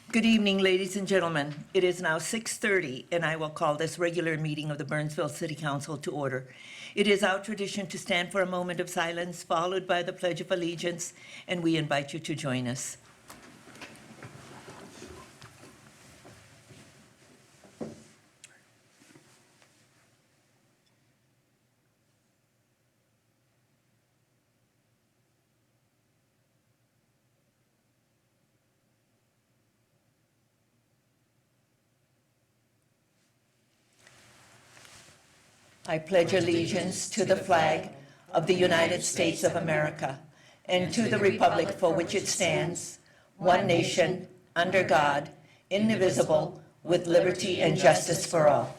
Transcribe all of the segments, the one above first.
Good evening, ladies and gentlemen. It is now 6:30, and I will call this regular meeting of the Burnsville City Council to order. It is our tradition to stand for a moment of silence, followed by the Pledge of Allegiance, and we invite you to join us. I pledge allegiance to the flag of the United States of America and to the republic for which it stands, one nation, under God, indivisible, with liberty and justice for all.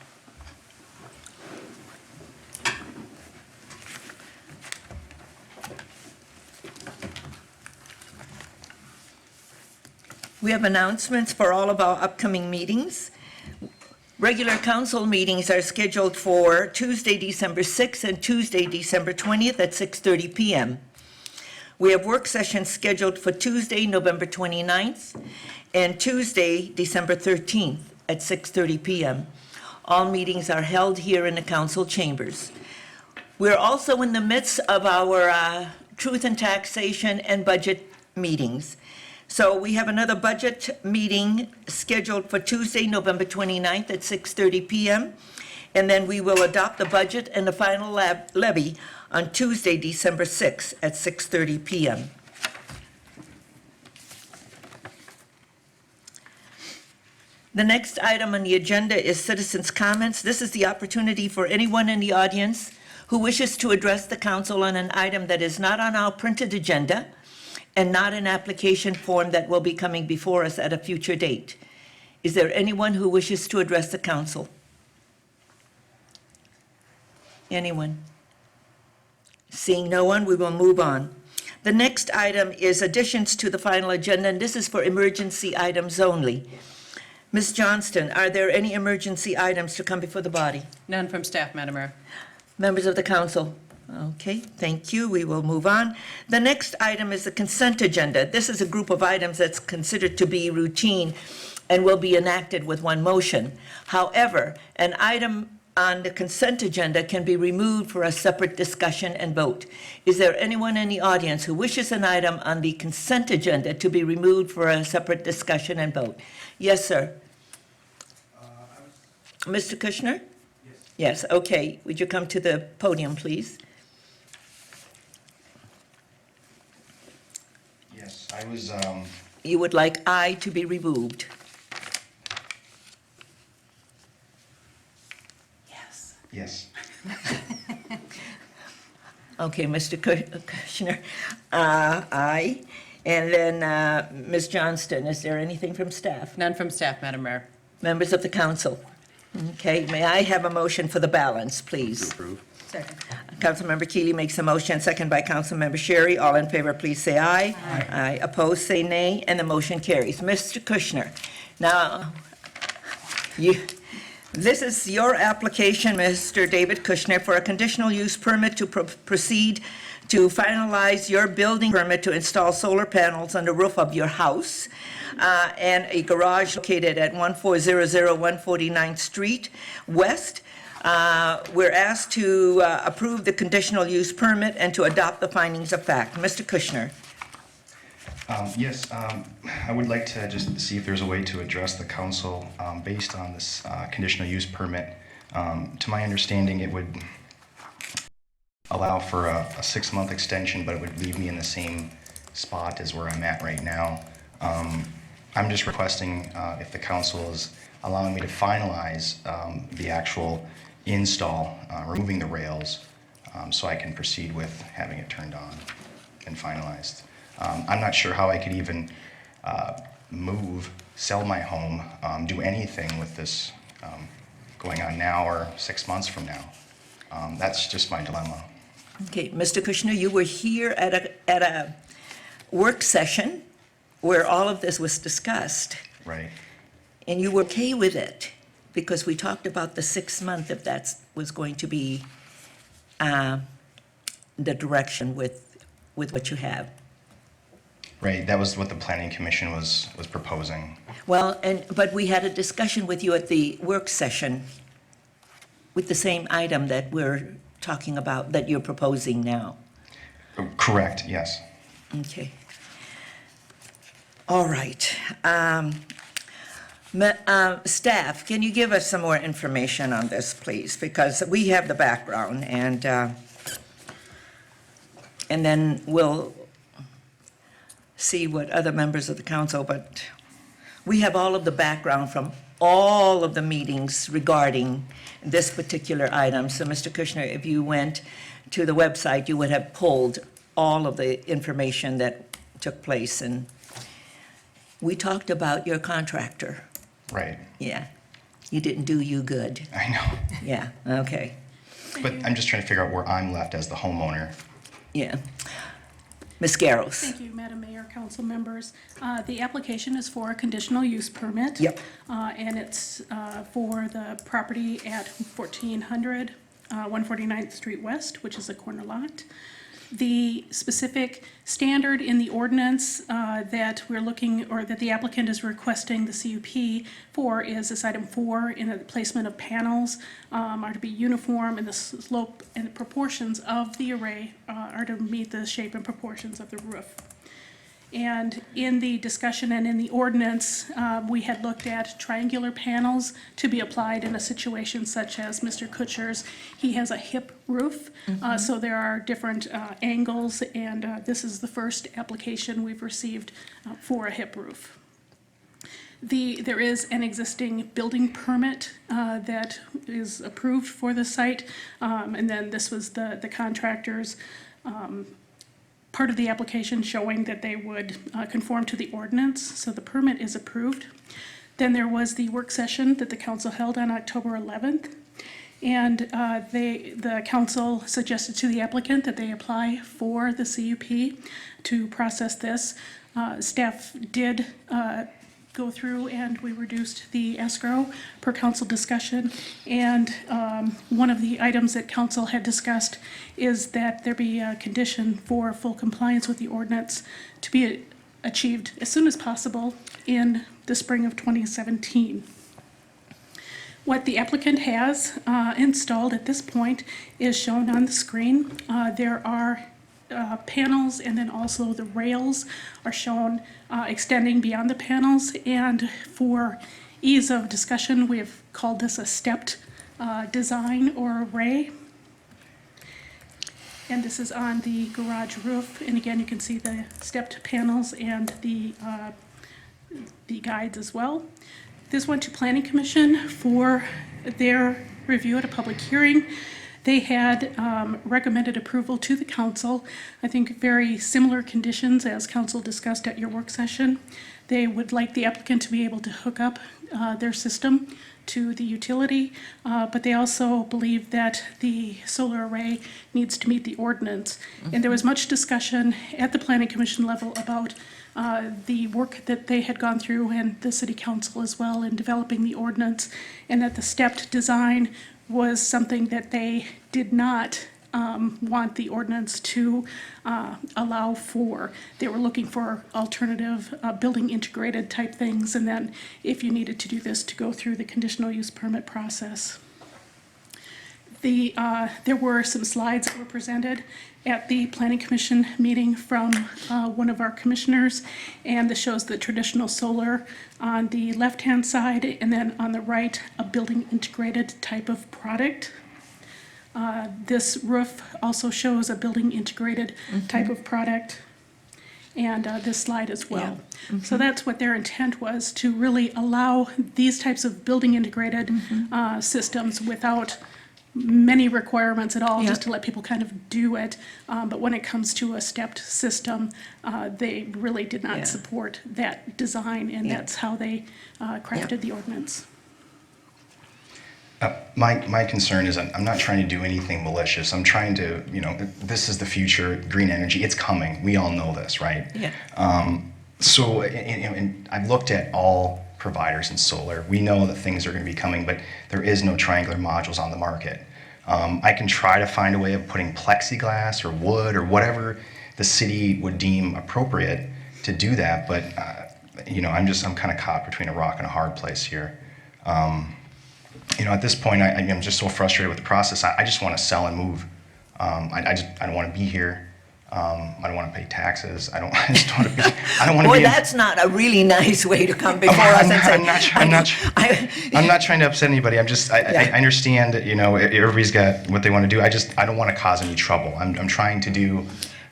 We have announcements for all of our upcoming meetings. Regular council meetings are scheduled for Tuesday, December 6th and Tuesday, December 20th at 6:30 p.m. We have work sessions scheduled for Tuesday, November 29th and Tuesday, December 13th at 6:30 p.m. All meetings are held here in the council chambers. We're also in the midst of our truth and taxation and budget meetings. So we have another budget meeting scheduled for Tuesday, November 29th at 6:30 p.m. And then we will adopt the budget and the final levy on Tuesday, December 6th at 6:30 p.m. The next item on the agenda is citizens' comments. This is the opportunity for anyone in the audience who wishes to address the council on an item that is not on our printed agenda and not an application form that will be coming before us at a future date. Is there anyone who wishes to address the council? Anyone? Seeing no one, we will move on. The next item is additions to the final agenda, and this is for emergency items only. Ms. Johnston, are there any emergency items to come before the body? None from staff, Madam Mayor. Members of the council? Okay, thank you. We will move on. The next item is the consent agenda. This is a group of items that's considered to be routine and will be enacted with one motion. However, an item on the consent agenda can be removed for a separate discussion and vote. Is there anyone in the audience who wishes an item on the consent agenda to be removed for a separate discussion and vote? Yes, sir. Mr. Kushner? Yes, okay. Would you come to the podium, please? Yes, I was, You would like I to be removed. yes, Okay, Mr. Kushner, aye. And then Ms. Johnston, is there anything from staff? None from staff, Madam Mayor. Members of the council? Okay, may I have a motion for the balance, please? approve. Second. Councilmember Keeley makes a motion, second by Councilmember Sherry. All in favor, please say aye. Aye. Opposed, say nay, and the motion carries. Mr. Kushner, now, this is your application, Mr. David Kushner, for a conditional use permit to proceed to finalize your building permit to install solar panels on the roof of your house and a garage located at 1400 149th Street West. We're asked to approve the conditional use permit and to adopt the findings of fact. Mr. Kushner. Yes, I would like to just see if there's a way to address the council based on this conditional use permit. To my understanding, it would allow for a 6-month extension, but it would leave me in the same spot as where I'm at right now. I'm just requesting if the council is allowing me to finalize the actual install, removing the rails, so I can proceed with having it turned on and finalized. I'm not sure how I could even move, sell my home, do anything with this going on now or 6 months from now. That's just my dilemma. Okay, Mr. Kushner, you were here at a work session where all of this was discussed, Right. and you were okay with it because we talked about the 6 month, if that was going to be the direction with what you have. Right, that was what the planning commission was proposing. Well, but we had a discussion with you at the work session with the same item that we're talking about, that you're proposing now. Correct, yes. Okay. All right. Staff, can you give us some more information on this, please? Because we have the background, and then we'll see what other members of the council, but we have all of the background from all of the meetings regarding this particular item. So, Mr. Kushner, if you went to the website, you would have pulled all of the information that took place. And we talked about your contractor. Right, Yeah. You didn't do you good. I know. Yeah, okay. But I'm just trying to figure out where I'm left as the homeowner. Yeah. Ms. Garros. Thank you, Madam Mayor, council members. The application is for a conditional use permit. Yep. And it's for the property at 1400 149th Street West, which is a corner lot. The specific standard in the ordinance that we're looking, or that the applicant is requesting the CUP for, is this item 4, in the placement of panels are to be uniform, and the slope and the proportions of the array are to meet the shape and proportions of the roof. And in the discussion and in the ordinance, we had looked at triangular panels to be applied in a situation such as Mr. Kutcher's. He has a hip roof, so there are different angles, and this is the first application we've received for a hip roof. There is an existing building permit that is approved for the site, and then this was the contractor's part of the application showing that they would conform to the ordinance, so the permit is approved. Then there was the work session that the council held on October 11th, and the council suggested to the applicant that they apply for the CUP to process this. Staff did go through, and we reduced the escrow per council discussion. And one of the items that council had discussed is that there be a condition for full compliance with the ordinance to be achieved as soon as possible in the spring of 2017. What the applicant has installed at this point is shown on the screen. There are panels, and then also the rails are shown extending beyond the panels. And for ease of discussion, we have called this a stepped design or array. And this is on the garage roof. And again, you can see the stepped panels and the guides as well. This went to Planning Commission for their review at a public hearing. They had recommended approval to the council. I think very similar conditions as council discussed at your work session. They would like the applicant to be able to hook up their system to the utility, but they also believe that the solar array needs to meet the ordinance. And there was much discussion at the Planning Commission level about the work that they had gone through, and the city council as well, in developing the ordinance, and that the stepped design was something that they did not want the ordinance to allow for. They were looking for alternative building integrated type things, and then if you needed to do this, to go through the conditional use permit process. There were some slides that were presented at the Planning Commission meeting from one of our commissioners, and this shows the traditional solar on the left-hand side, and then on the right, a building integrated type of product. This roof also shows a building integrated type of product, and this slide as well. So that's what their intent was, to really allow these types of building integrated systems without many requirements at all, just to let people kind of do it. But when it comes to a stepped system, they really did not support that design, and that's how they crafted the ordinance. My concern is I'm not trying to do anything malicious. I'm trying to, this is the future, green energy. It's coming. We all know this, right? Yeah. So, and I've looked at all providers in solar. We know that things are going to be coming, but there is no triangular modules on the market. I can try to find a way of putting plexiglass or wood or whatever the city would deem appropriate, to do that, but, I'm kind of caught between a rock and a hard place here. At this point, I'm just so frustrated with the process. I just want to sell and move. I don't want to be here. I don't want to pay taxes. I just don't want to be. I don't want to Boy, be. that's not a really nice way to come before us and say. I'm not trying to upset anybody. I Yeah. understand that, everybody's got what they want to do. I don't want to cause any trouble. I'm trying to do,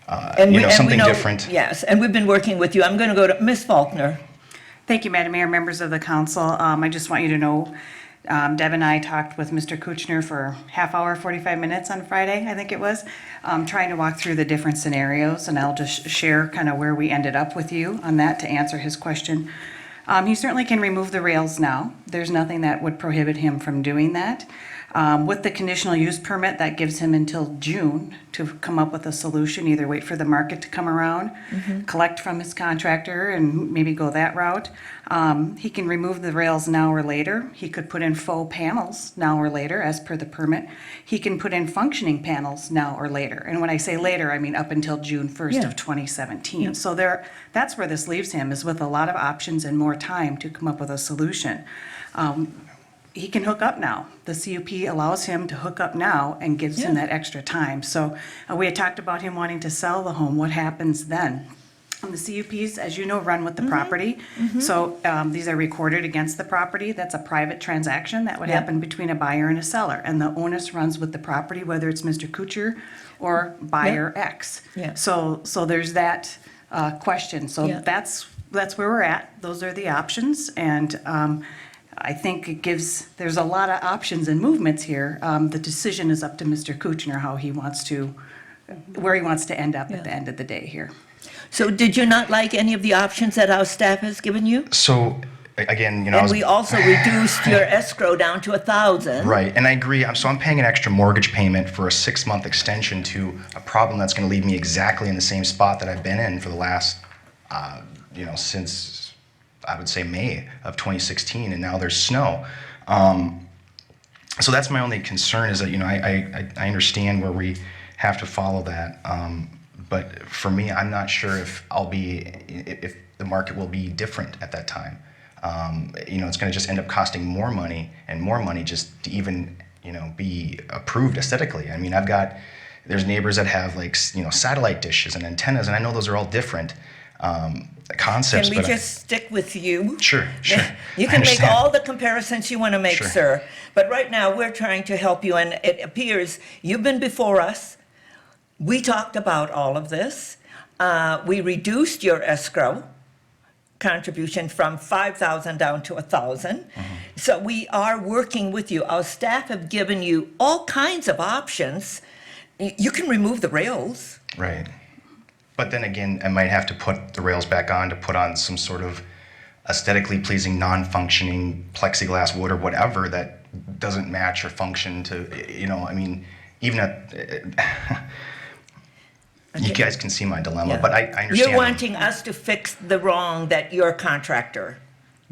something different. Yes, and we've been working with you. I'm going to go to Ms. Faulkner. Thank you, Madam Mayor, members of the council. I just want you to know, Deb and I talked with Mr. Kuchner for half hour, 45 minutes on Friday, I think it was, trying to walk through the different scenarios, and I'll just share kind of where we ended up with you on that to answer his question. He certainly can remove the rails now. There's nothing that would prohibit him from doing that. With the conditional use permit, that gives him until June to come up with a solution, either wait for the market to come around, collect from his contractor, and maybe go that route. He can remove the rails now or later. He could put in faux panels now or later, as per the permit. He can put in functioning panels now or later. And when I say later, I mean up until June 1st Yeah. of 2017. So that's where this leaves him, is with a lot of options and more time to come up with a solution. He can hook up now. The CUP allows him to hook up now and gives him that extra time. So we had talked about him wanting to sell the home. What happens then? And the CUPs, as you know, run with the property. So these are recorded against the property. That's a private transaction that would happen between a buyer and a seller. And the onus runs with the property, whether it's Mr. Kuchar or buyer X. Yeah. So there's that question. So Yeah. that's where we're at. Those are the options. And I think there's a lot of options and movements here. The decision is up to Mr. Kuchner, where he wants to end up at the end of the day here. So did you not like any of the options that our staff has given you? So, again, I And was. we also reduced your escrow down to 1,000. Right, and I agree. So I'm paying an extra mortgage payment for a 6-month extension to a problem that's going to leave me exactly in the same spot that I've been in for the last, since I would say May of 2016, and now there's snow. So that's my only concern, is that I understand where we have to follow that, but for me, I'm not sure if the market will be different at that time. It's going to just end up costing more money and more money just to even be approved aesthetically. I mean, there's neighbors that have satellite dishes and antennas, and I know those are all different concepts. Can we but just stick with you? Sure. You I can make understand. all the comparisons you want to make, Sure. sir. But right now, we're trying to help you, and it appears you've been before us. We talked about all of this. We reduced your escrow contribution from 5,000 down to 1,000. So we are working with you. Our staff have given you all kinds of options. You can remove the rails. Right. But then again, I might have to put the rails back on to put on some sort of aesthetically pleasing, non-functioning plexiglass wood or whatever that doesn't match or function to, even at, you guys can see my dilemma, Yeah. but I understand. You're wanting us to fix the wrong that your contractor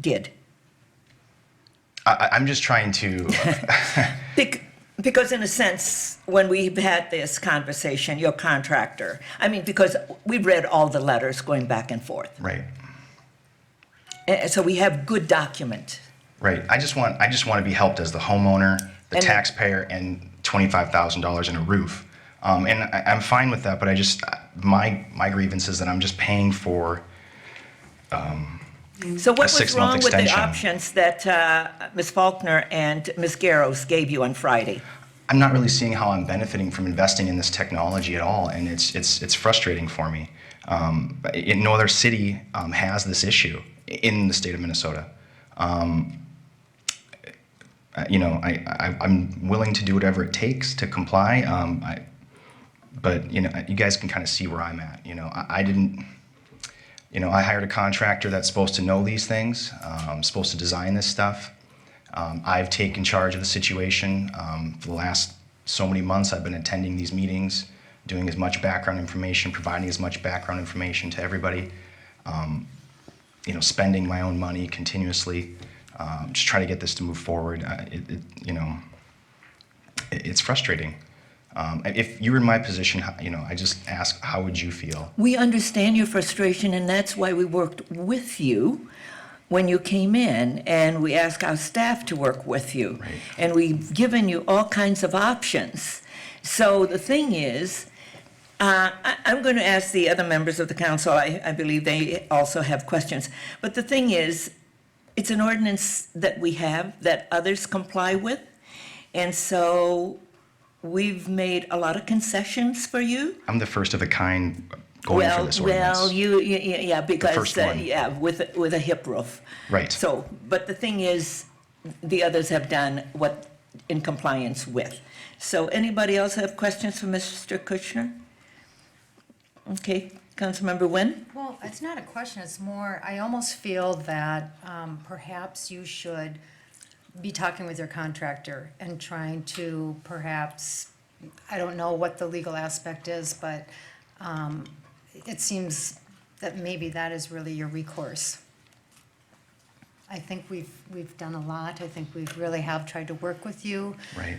did. I'm just trying to, Because in a sense, when we've had this conversation, your contractor, because we've read all the letters going back and forth. right. And so we have good document. Right. I just want to be helped as the homeowner, the And- taxpayer, and $25,000 in a roof. And I'm fine with that, but my grievance is that I'm just paying for. So what was 6-month wrong with the extension. options that Ms. Faulkner and Ms. Garros gave you on Friday? I'm not really seeing how I'm benefiting from investing in this technology at all, and it's frustrating for me. No other city has this issue in the state of Minnesota. I'm willing to do whatever it takes to comply, but you guys can kind of see where I'm at. I didn't. I hired a contractor that's supposed to know these things, supposed to design this stuff. I've taken charge of the situation. For the last so many months, I've been attending these meetings, doing as much background information, providing as much background information to everybody, spending my own money continuously, just trying to get this to move forward. It's frustrating. If you were in my position, I just ask, how would you feel? We understand your frustration, and that's why we worked with you when you came in, and we asked our staff to work with you. Right. And we've given you all kinds of options. So the thing is, I'm going to ask the other members of the council, I believe they also have questions. But the thing is, it's an ordinance that we have that others comply with. And so we've made a lot of concessions for you. I'm the first of a kind going for this ordinance. Well, yeah, because, first one. yeah, with a hip roof. Right. So, but the thing is, the others have done what in compliance with. So anybody else have questions for Mr. Kuchner? Okay, Councilmember Nguyen? Well, it's not a question, it's more, I almost feel that perhaps you should be talking with your contractor and trying to perhaps, I don't know what the legal aspect is, but it seems that maybe that is really your recourse. I think we've done a lot, I think we really have tried to work with you. Right.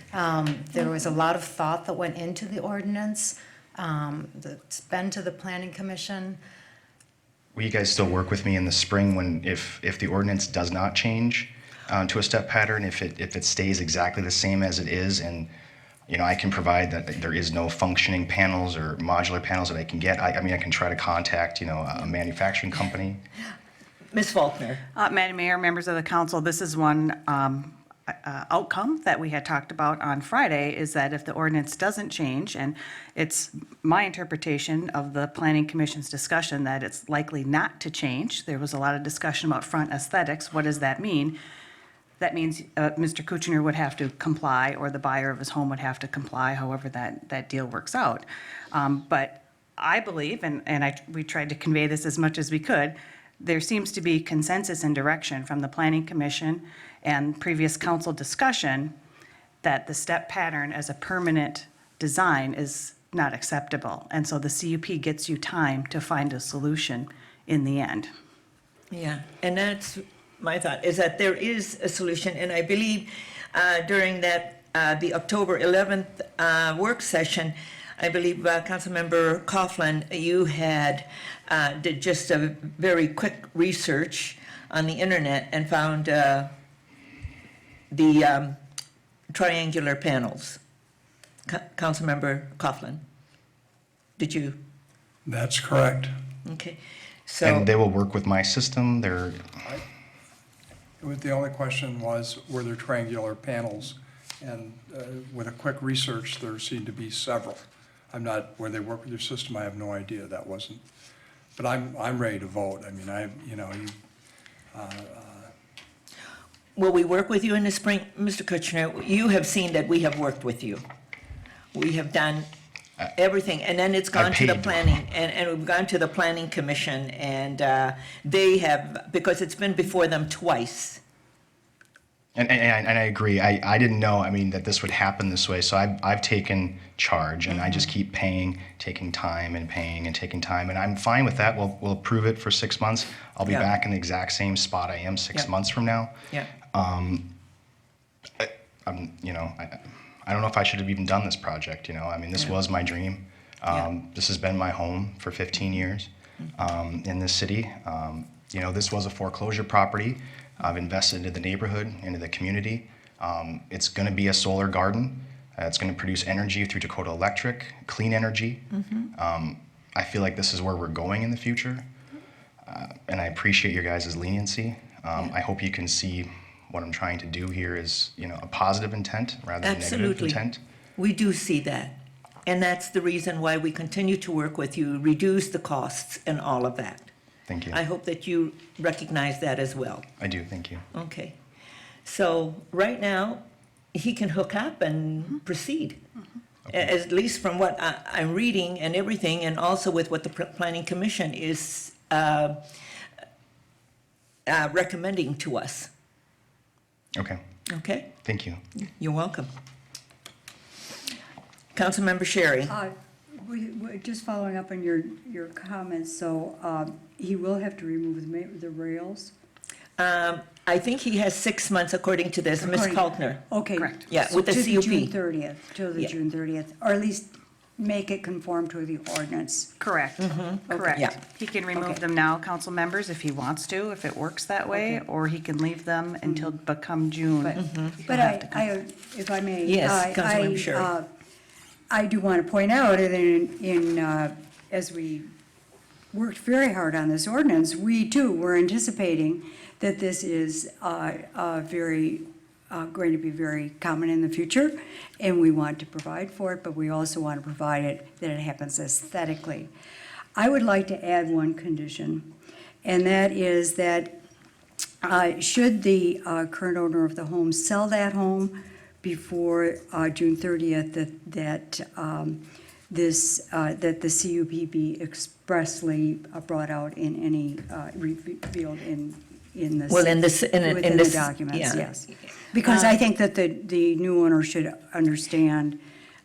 There was a lot of thought that went into the ordinance, that's been to the planning commission. Will you guys still work with me in the spring when, if the ordinance does not change to a step pattern, if it stays exactly the same as it is, and I can provide that there is no functioning panels or modular panels that I can get? I mean, I can try to contact a manufacturing company. Ms. Faulkner? Madam Mayor, members of the council, this is one outcome that we had talked about on Friday, is that if the ordinance doesn't change, and it's my interpretation of the Planning Commission's discussion that it's likely not to change. There was a lot of discussion about front aesthetics. What does that mean? That means Mr. Kuchner would have to comply, or the buyer of his home would have to comply, however that deal works out. But I believe, and we tried to convey this as much as we could, there seems to be consensus and direction from the Planning Commission and previous council discussion that the step pattern as a permanent design is not acceptable. And so the CUP gets you time to find a solution in the end. Yeah, and that's my thought, is that there is a solution, and I believe during that, the October 11th work session, I believe Councilmember Coughlin, you had did just a very quick research on the internet and found the triangular panels. Councilmember Coughlin, did you? That's correct. Okay, so. And they will work with my system. The only question was, were there triangular panels? And with a quick research, there seemed to be several. Where they work with your system, I have no idea. That wasn't, but I'm ready to vote. I mean, Will we work with you in the spring, Mr. Kuchner? You have seen that we have worked with you. We have done everything, and then it's gone to the paid. planning, and we've gone to the planning commission, and they have, because it's been before them twice. And I agree. I didn't know, that this would happen this way. So I've taken charge, and I just keep paying, taking time and paying and taking time. And I'm fine with that. We'll approve it for 6 months. I'll be Yeah. back in the exact same spot I am 6 Yeah. months from now. Yeah. I don't know if I should have even done this project. This Yeah. was my dream. Yeah. This has been my home for 15 years in this city. This was a foreclosure property. I've invested into the neighborhood, into the community. It's going to be a solar garden. It's going to produce energy through Dakota Electric, clean energy. I feel like this is where we're going in the future, and I appreciate your guys' leniency. I hope you can see what I'm trying to do here is, a positive intent rather than negative Absolutely. intent. We do see that. And that's the reason why we continue to work with you, reduce the costs and all of that. Thank you. I hope that you recognize that as well. I do. Thank you. Okay. So right now, he can hook up and proceed. At least from what I'm reading and everything, and also with what the Planning Commission is recommending to us. Okay. Okay? Thank you. You're welcome. Councilmember Sherry. Just following up on your comments, so he will have to remove the rails? I think he has 6 months according to this, Ms. According- Faulkner. Okay. Correct. Yeah, So with the to CUP. June 30th, till the Yeah. June 30th, or at least make it conform to the ordinance. Correct, Yeah. correct. He can remove Okay. them now, council members, if he wants to, if it works that way, Okay. or he can leave them until become June. But, He'll but have to come. if I may. Yes, I- Councilmember I, Sherry. I do want to point out that as we worked very hard on this ordinance, we too were anticipating that this is going to be very common in the future, and we want to provide for it, but we also want to provide it that it happens aesthetically. I would like to add one condition, and that is that should the current owner of the home sell that home before June 30th, that the CUP be expressly brought out in any, revealed in the. Well, in this- in Within this- the documents, yeah. yes. Because I think that the new owner should understand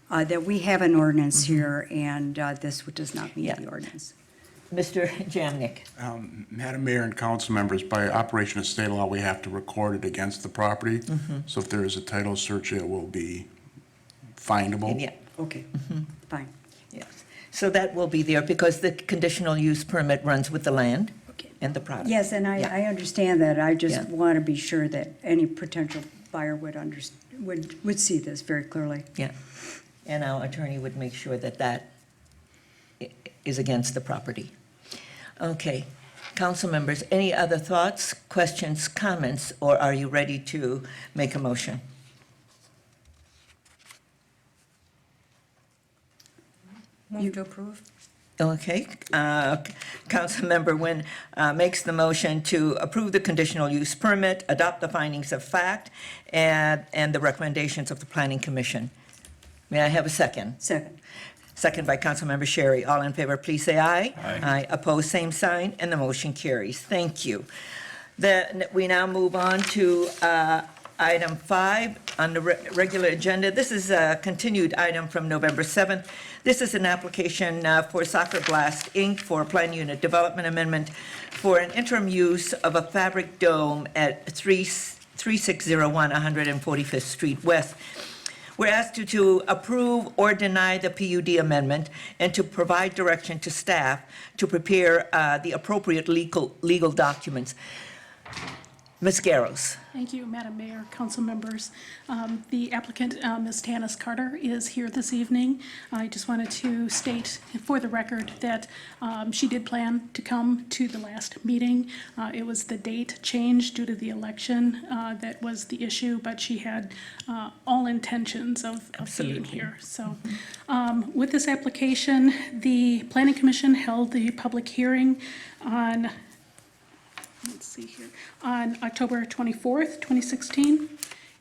that we have an ordinance here, and this does not meet Yeah. the ordinance. Mr. Jamnik. Madam Mayor and council members, by operation of state law, we have to record it against the property. So if there is a title search, it will be findable. Yeah, Okay, fine. yes. So that will be there because the conditional use permit runs with the land Okay. and the product. Yes, and Yeah. I understand that. I Yeah. just want to be sure that any potential buyer would see this very clearly. Yeah, and our attorney would make sure that that is against the property. Okay, council members, any other thoughts, questions, comments, or are you ready to make a motion? Move to approve? Okay, Councilmember Nguyen makes the motion to approve the conditional use permit, adopt the findings of fact, and the recommendations of the Planning Commission. May I have a second? Second. Second by Councilmember Sherry. All in favor, please say aye. Aye. Opposed, same sign, and the motion carries. Thank you. Then we now move on to item 5 on the regular agenda. This is a continued item from November 7th. This is an application for Soccer Blast, Inc. for a plan unit development amendment for an interim use of a fabric dome at 3601 145th Street West. We're asked to approve or deny the PUD amendment and to provide direction to staff to prepare the appropriate legal documents. Ms. Garros. Thank you, Madam Mayor, council members. The applicant, Ms. Tanis Carter, is here this evening. I just wanted to state for the record that she did plan to come to the last meeting. It was the date changed due to the election that was the issue, but she had all intentions of being Absolutely. here. So with this application, the Planning Commission held the public hearing on let's see here, on October 24th, 2016.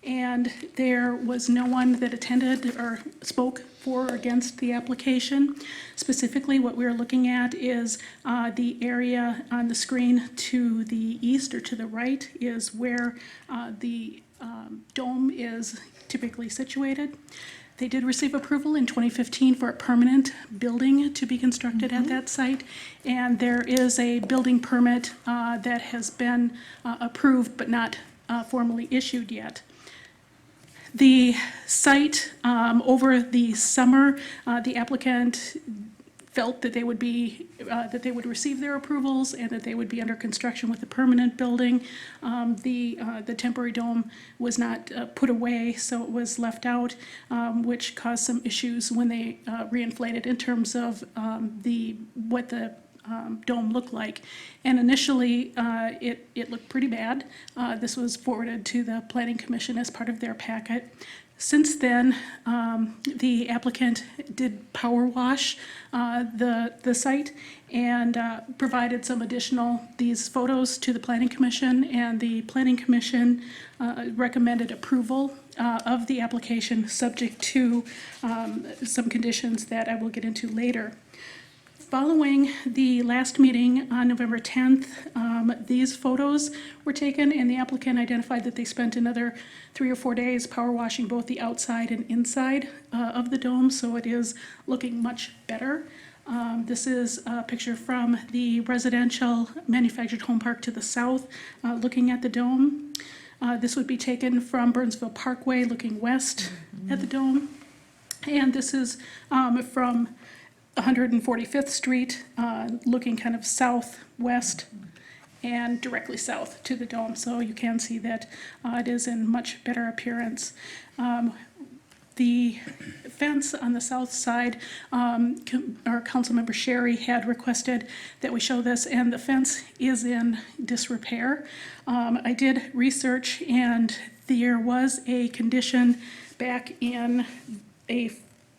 And there was no one that attended or spoke for or against the application. Specifically, what we're looking at is the area on the screen to the east or to the right is where the dome is typically situated. They did receive approval in 2015 for a permanent building to be constructed at that site, and there is a building permit that has been approved but not formally issued yet. The site, over the summer, the applicant felt that they would receive their approvals and that they would be under construction with the permanent building. The temporary dome was not put away, so it was left out, which caused some issues when they reinflated in terms of what the dome looked like. And initially, it looked pretty bad. This was forwarded to the Planning Commission as part of their packet. Since then, the applicant did power wash the site and provided some these photos to the Planning Commission, and the Planning Commission recommended approval of the application subject to some conditions that I will get into later. Following the last meeting on November 10th, these photos were taken, and the applicant identified that they spent another 3 or 4 days power washing both the outside and inside of the dome, so it is looking much better. This is a picture from the residential manufactured home park to the south, looking at the dome. This would be taken from Burnsville Parkway, looking west at the dome. And this is from 145th Street, looking kind of southwest and directly south to the dome. So you can see that it is in much better appearance. The fence on the south side, our Councilmember Sherry had requested that we show this, and the fence is in disrepair. I did research, and there was a condition back in a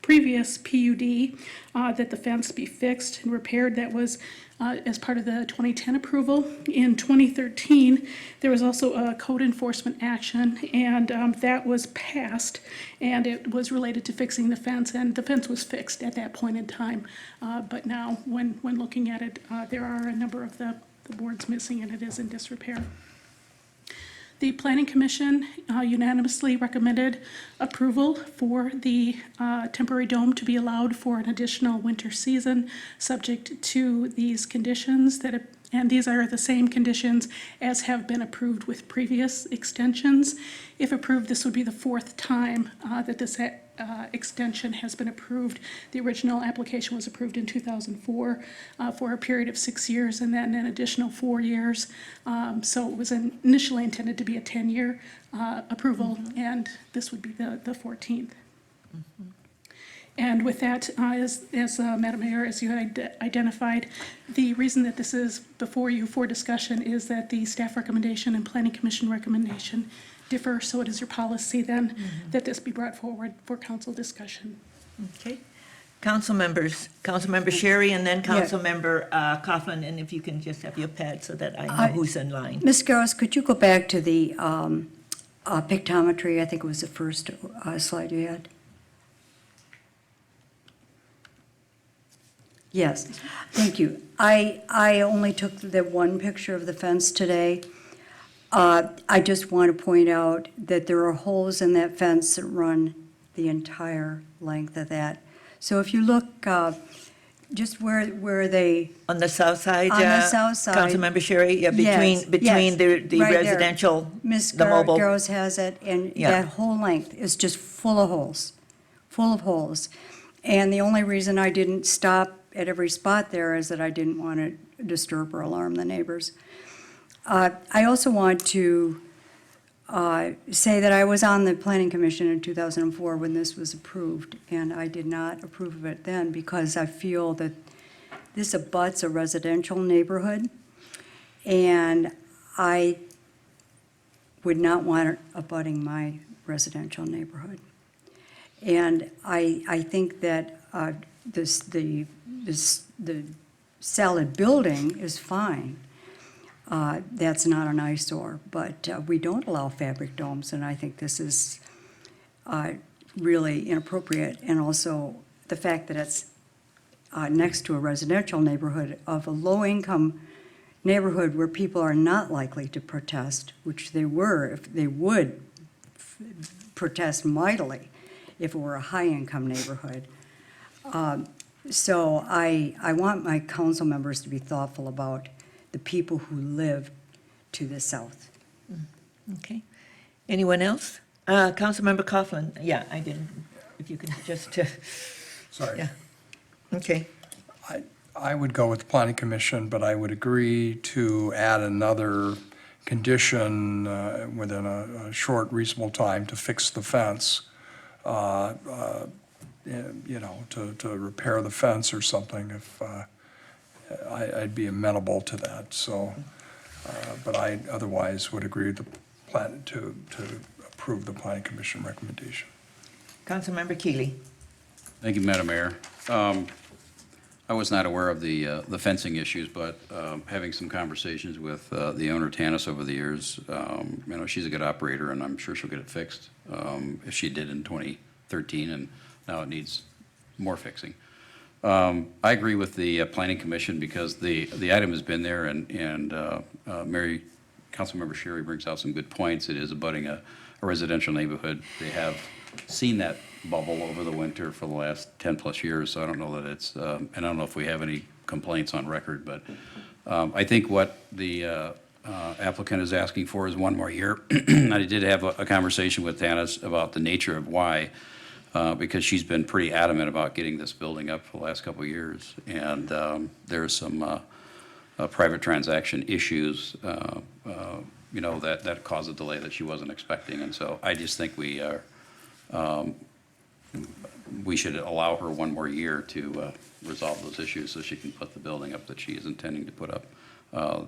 previous PUD that the fence be fixed and repaired. That was as part of the 2010 approval. In 2013, there was also a code enforcement action, and that was passed, and it was related to fixing the fence, and the fence was fixed at that point in time. But now, when looking at it, there are a number of the boards missing, and it is in disrepair. The Planning Commission unanimously recommended approval for the temporary dome to be allowed for an additional winter season, subject to these conditions and these are the same conditions as have been approved with previous extensions. If approved, this would be the fourth time that this extension has been approved. The original application was approved in 2004 for a period of 6 years and then an additional 4 years. So it was initially intended to be a 10-year approval, and this would be the 14th. And with that, as Madam Mayor, as you had identified, the reason that this is before you for discussion is that the staff recommendation and Planning Commission recommendation differ, so it is your policy then that this be brought forward for council discussion. Okay. Council members, Councilmember Sherry and then Councilmember Coughlin, and if you can just have your pad so that I know who's in line. Ms. Garros, could you go back to the pictometry? I think it was the first slide you had. Yes, thank you. I only took the one picture of the fence today. I just want to point out that there are holes in that fence that run the entire length of that. So if you look just where they, On the south side? On the south side. Councilmember Sherry, yeah, Yes, between yes, the right there. residential, Ms. the mobile. Garros has it, and Yeah. that whole length is just full of holes, full of holes. And the only reason I didn't stop at every spot there is that I didn't want to disturb or alarm the neighbors. I also want to say that I was on the Planning Commission in 2004 when this was approved, and I did not approve of it then because I feel that this abuts a residential neighborhood, and I would not want it abutting my residential neighborhood. And I think that the solid building is fine. That's not an eyesore, but we don't allow fabric domes, and I think this is really inappropriate. And also the fact that it's next to a residential neighborhood of a low-income neighborhood where people are not likely to protest, which they were, if they would protest mightily if it were a high-income neighborhood. So I want my council members to be thoughtful about the people who live to the south. Okay. Anyone else? Councilmember Coughlin, yeah, I didn't, if you can just, Sorry. yeah. Okay. I would go with the Planning Commission, but I would agree to add another condition within a short, reasonable time to fix the fence, you know, to repair the fence or something, if I'd be amenable to that, so, but I otherwise would agree to approve the Planning Commission recommendation. Councilmember Keeley. Thank you, Madam Mayor. I was not aware of the fencing issues, but having some conversations with the owner, Tanis, over the years, you know, she's a good operator, and I'm sure she'll get it fixed, if she did in 2013, and now it needs more fixing. I agree with the Planning Commission because the item has been there, and Councilmember Sherry brings out some good points. It is abutting a a residential neighborhood. They have seen that bubble over the winter for the last 10-plus years, so I don't know that it's, and I don't know if we have any complaints on record, but I think what the applicant is asking for is one more year. I did have a conversation with Tanis about the nature of why, because she's been pretty adamant about getting this building up for the last couple of years. And there's some private transaction issues, that caused a delay that she wasn't expecting. And so I just think we should allow her one more year to resolve those issues so she can put the building up that she is intending to put up.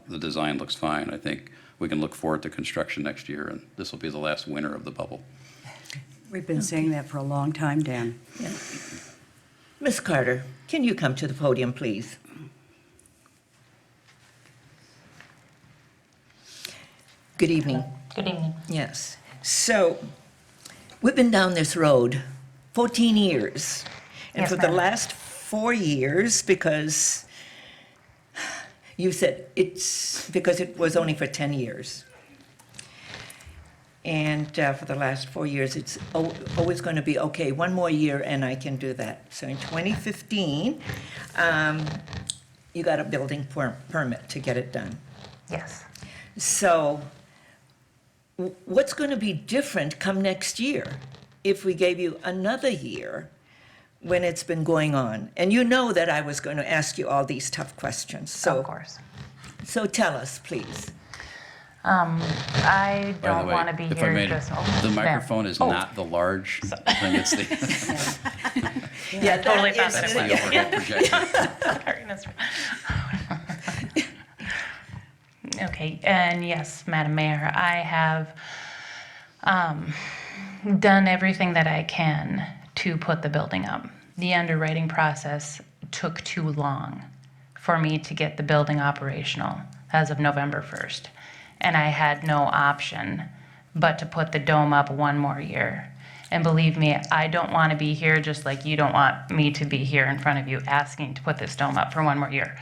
The design looks fine. I think we can look forward to construction next year, and this will be the last winter of the bubble. We've been saying that for a long time, Dan. Ms. Carter, can you come to the podium, please? Good evening. Good evening. Yes. So, we've been down this road 14 years. And Yes, for the ma'am. last 4 years, because you said it's because it was only for 10 years. And for the last 4 years, it's always going to be, okay, one more year and I can do that. So in 2015, you got a building permit to get it done. Yes. So what's going to be different come next year if we gave you another year when it's been going on? And you know that I was going to ask you all these tough questions. Of course. So tell us, please. I By the don't way, want to be if I here may, just. the there. microphone is Oh, not the large thing, it's the Yeah, totally that thought is- that the overhead projector. sorry, that's right. Okay, and yes, Madam Mayor, I have done everything that I can to put the building up. The underwriting process took too long for me to get the building operational as of November 1st. And I had no option but to put the dome up one more year. And believe me, I don't want to be here just like you don't want me to be here in front of you asking to put this dome up for one more year.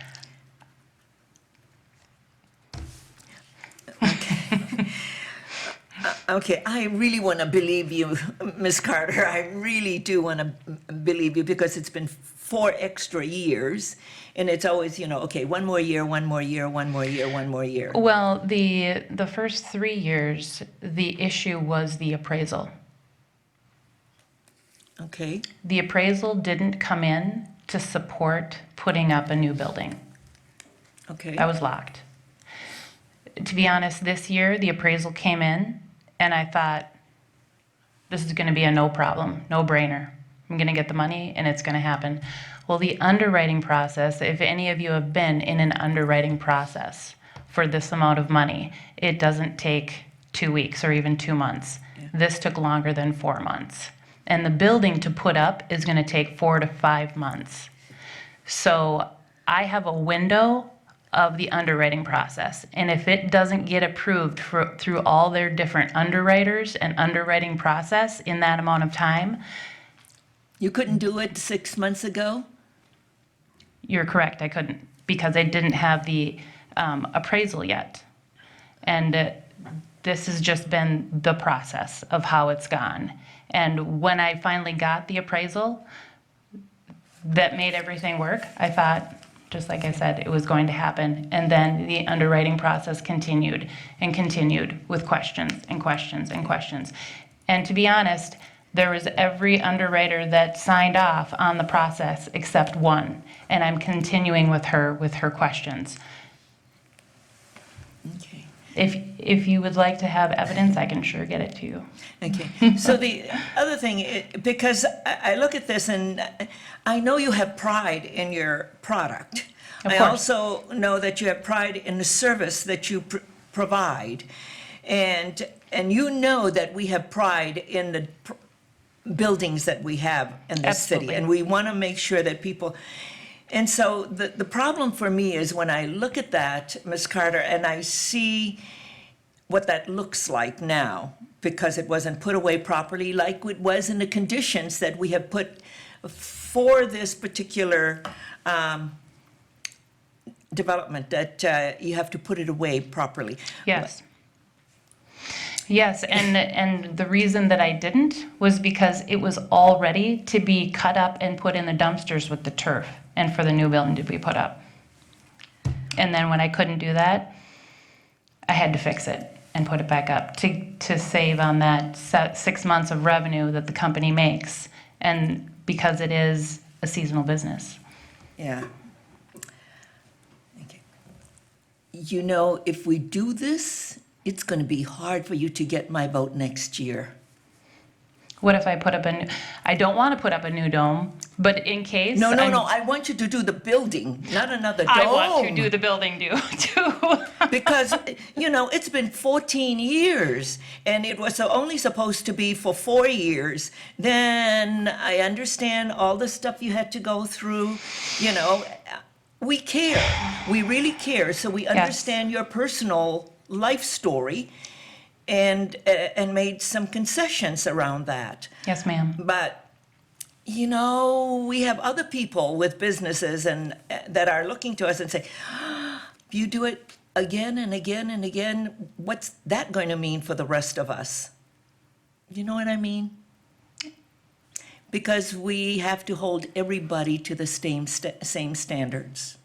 Okay, I really want to believe you, Ms. Carter. I really do want to believe you because it's been 4 extra years, and it's always, okay, one more year, one more year, one more year, one more year. Well, the first 3 years, the issue was the appraisal. Okay, The appraisal didn't come in to support putting up a new building. okay. That was locked. To be honest, this year, the appraisal came in, and I thought, this is gonna be a no problem, no brainer. I'm gonna get the money, and it's gonna happen. Well, the underwriting process, if any of you have been in an underwriting process for this amount of money, it doesn't take 2 weeks or even 2 months. This took longer than 4 months. And the building to put up is gonna take 4 to 5 months. So I have a window of the underwriting process. And if it doesn't get approved through all their different underwriters and underwriting process in that amount of time, You couldn't do it 6 months ago? you're correct, I couldn't, because I didn't have the appraisal yet. And this has just been the process of how it's gone. And when I finally got the appraisal that made everything work, I thought, just like I said, it was going to happen. And then the underwriting process continued and continued with questions and questions and questions. And to be honest, there was every underwriter that signed off on the process except one. And I'm continuing with her questions. Okay. If you would like to have evidence, I can sure get it to you. Okay, so the other thing, because I look at this and I know you have pride in your product. Of I course. also know that you have pride in the service that you provide. And you know that we have pride in the buildings that we have in this city. Absolutely. And we want to make sure that people, and so the problem for me is when I look at that, Ms. Carter, and I see what that looks like now, because it wasn't put away properly like it was in the conditions that we have put for this particular development, that you have to put it away properly. Yes. Yes, and the reason that I didn't was because it was all ready to be cut up and put in the dumpsters with the turf and for the new building to be put up. And then when I couldn't do that, I had to fix it and put it back up to save on that 6 months of revenue that the company makes, and because it is a seasonal business. Yeah. Okay. You know, if we do this, it's going to be hard for you to get my vote next year. What if I put up I don't want to put up a new dome, but in case. No, I want you to do the building, not another dome. I want to do the building too. Because, you know, it's been 14 years, and it was only supposed to be for 4 years. Then I understand all the stuff you had to go through, you know. We care. We really care. So we understand your personal life story and made some concessions around that. Yes, ma'am. But, you know, we have other people with businesses and that are looking to us and say, if you do it again and again and again, what's that going to mean for the rest of us? You know what I mean? Because we have to hold everybody to the same standards.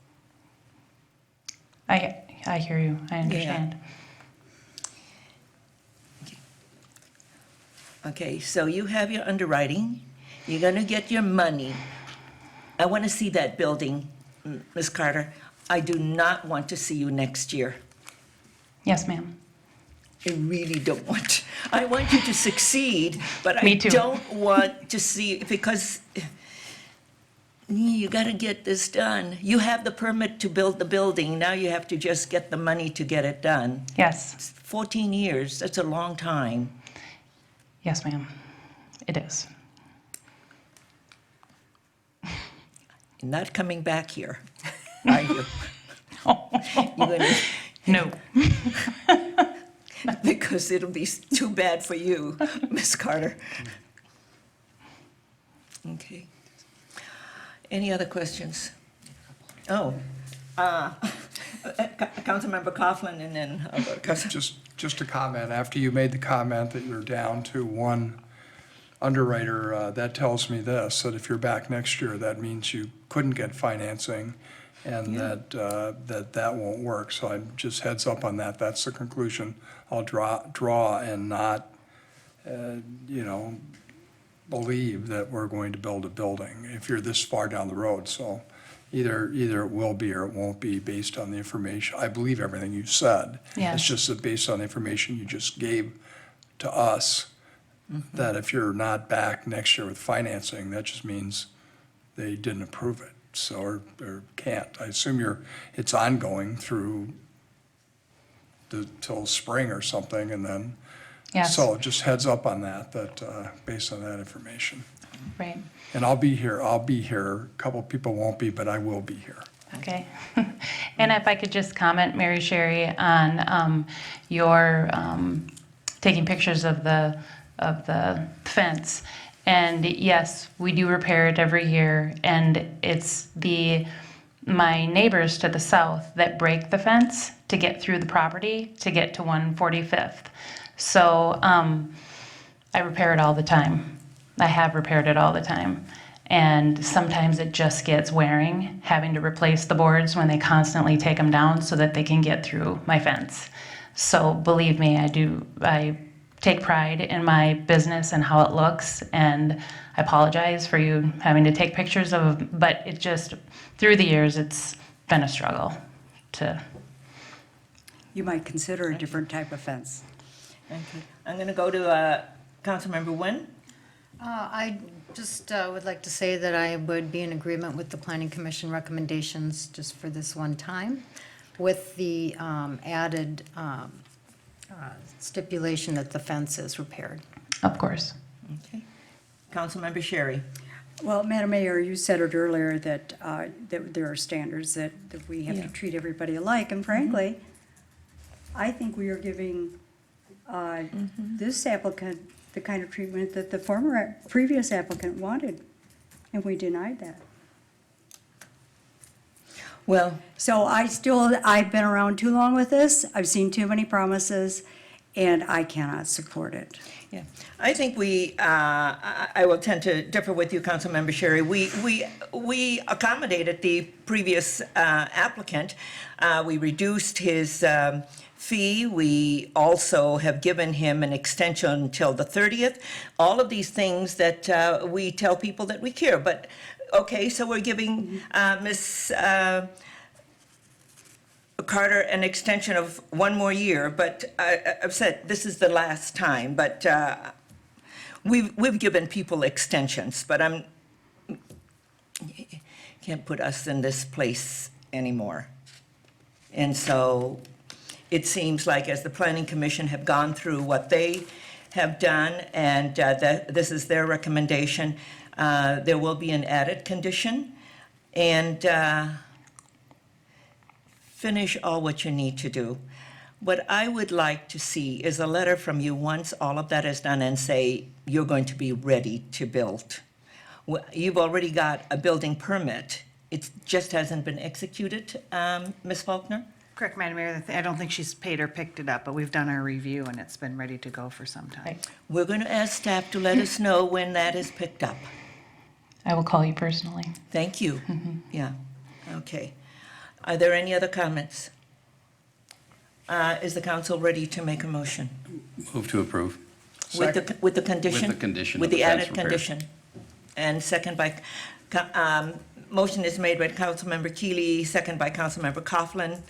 I hear you. I understand. Okay, so you have your underwriting. You're going to get your money. I want to see that building, Ms. Carter. I do not want to see you next year. Yes, ma'am. I really don't want. I want you to succeed, but I Me too. don't want to see, because you got to get this done. You have the permit to build the building. Now you have to just get the money to get it done. Yes. 14 years, that's a long time. Yes, ma'am. It is. You're not coming back here, are you? You're gonna, No. because it'll be too bad for you, Miss Carter. Okay. Any other questions? Oh, Councilmember Coughlin, and then I'll go to Council. Just a comment, after you made the comment that you're down to one underwriter, that tells me this, that if you're back next year, that means you couldn't get financing, and that won't work. So I'm just heads up on that. That's the conclusion I'll draw and not, believe that we're going to build a building if you're this far down the road. So either it will be or it won't be based on the information. I believe everything you said. Yes. It's just that based on the information you just gave to us, that if you're not back next year with financing, that just means they didn't approve it, so, or can't. I assume it's ongoing through till spring or something, and then. Yes. So just heads up on that, based on that information. Right. And I'll be here, a couple of people won't be, but I will be here. Okay. And if I could just comment, Mary Sherry, on your taking pictures of the fence. And yes, we do repair it every year, and it's my neighbors to the south that break the fence to get through the property to get to 145th. So I repair it all the time. I have repaired it all the time. And sometimes it just gets wearing, having to replace the boards when they constantly take them down so that they can get through my fence. So believe me, I take pride in my business and how it looks, and I apologize for you having to take pictures but it just, through the years, it's been a struggle to. You might consider a different type of fence. Okay. I'm going to go to Councilmember Nguyen. I just would like to say that I would be in agreement with the Planning Commission recommendations just for this one time, with the added stipulation that the fence is repaired. Of course. Okay. Councilmember Sherry. Well, Madam Mayor, you said it earlier that there are standards that we have to treat everybody alike, and frankly, I think we are giving this applicant the kind of treatment that the previous applicant wanted, and we denied that. Well, So I've been around too long with this, I've seen too many promises, and I cannot support it. Yeah, I think I will tend to differ with you, Councilmember Sherry. We accommodated the previous applicant. We reduced his fee. We also have given him an extension until the 30th. All of these things that we tell people that we care. But, okay, so we're giving Ms. Carter an extension of one more year, but I've said this is the last time, but we've given people extensions, but can't put us in this place anymore. And so it seems like as the Planning Commission have gone through what they have done, and this is their recommendation, there will be an added condition, and finish all what you need to do. What I would like to see is a letter from you once all of that is done and say, you're going to be ready to build. You've already got a building permit. It just hasn't been executed, Ms. Faulkner? Correct, Madam Mayor. I don't think she's paid or picked it up, but we've done our review and it's been ready to go for some time. We're going to ask staff to let us know when that is picked up. I will call you personally. Thank you. Yeah, okay. Are there any other comments? Is the council ready to make a motion? Move to approve. With the condition? With the condition With of the the fence added repair. condition. And second by, motion is made by Councilmember Keely, second by Councilmember Coughlin.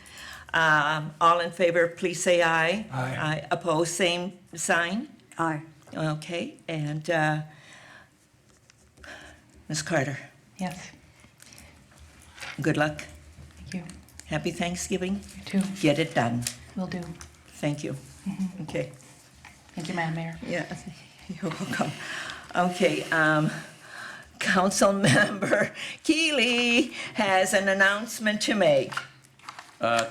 All in favor, please say aye. Aye. Opposed, same sign. Aye. Okay, and Ms. Carter, Yes, good luck. thank you. Happy Thanksgiving. You too. Get it done. Will do. Thank you. Okay. Thank you, Madam Mayor. Yeah, you're welcome. Okay, Councilmember Keely has an announcement to make.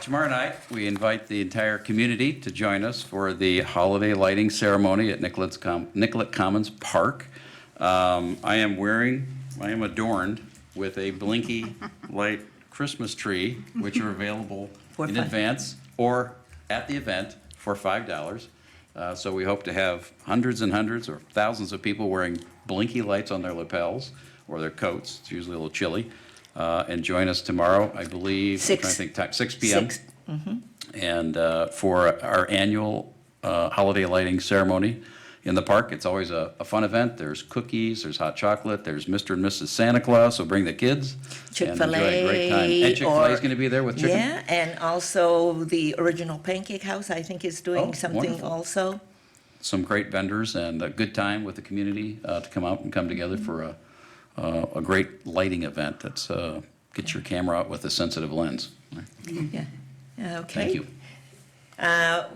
Tomorrow night, we invite the entire community to join us for the holiday lighting ceremony at Nicollet Commons Park. I am adorned with a blinky light Christmas tree, which are available For in fun. advance or at the event for $5. So we hope to have hundreds and hundreds or thousands of people wearing blinky lights on their lapels or their coats. It's usually a little chilly. And join us tomorrow, I believe. I'm trying to think time, 6 p.m. 6. And for our annual holiday lighting ceremony in the park. It's always a fun event. There's cookies, there's hot chocolate, there's Mr. and Mrs. Santa Claus, so bring the kids. And enjoy a great time. Chick-fil-A. And Chick-fil-A is or- going to be there with chicken. Yeah, and also the Original Pancake House, I think, is doing Oh, something wonderful. also. Some great vendors and a good time with the community to come out and come together for a great lighting event. That's get your camera out with a sensitive lens. Yeah, okay. Thank you.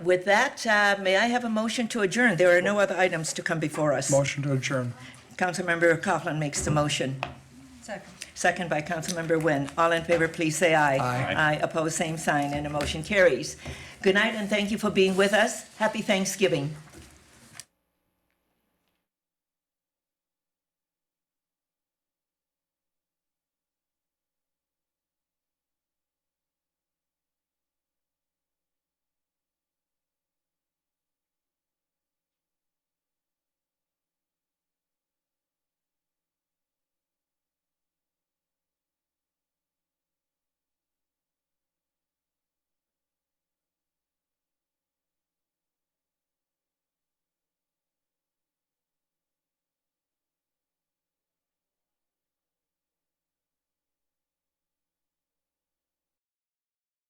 With that, may I have a motion to adjourn? There are no other items to come before us. Motion to adjourn. Councilmember Coughlin makes the motion. Second. Second by Councilmember Nguyen. All in favor, please say aye. Aye. Aye, opposed, same sign, and the motion carries. Good night, and thank you for being with us. Happy Thanksgiving.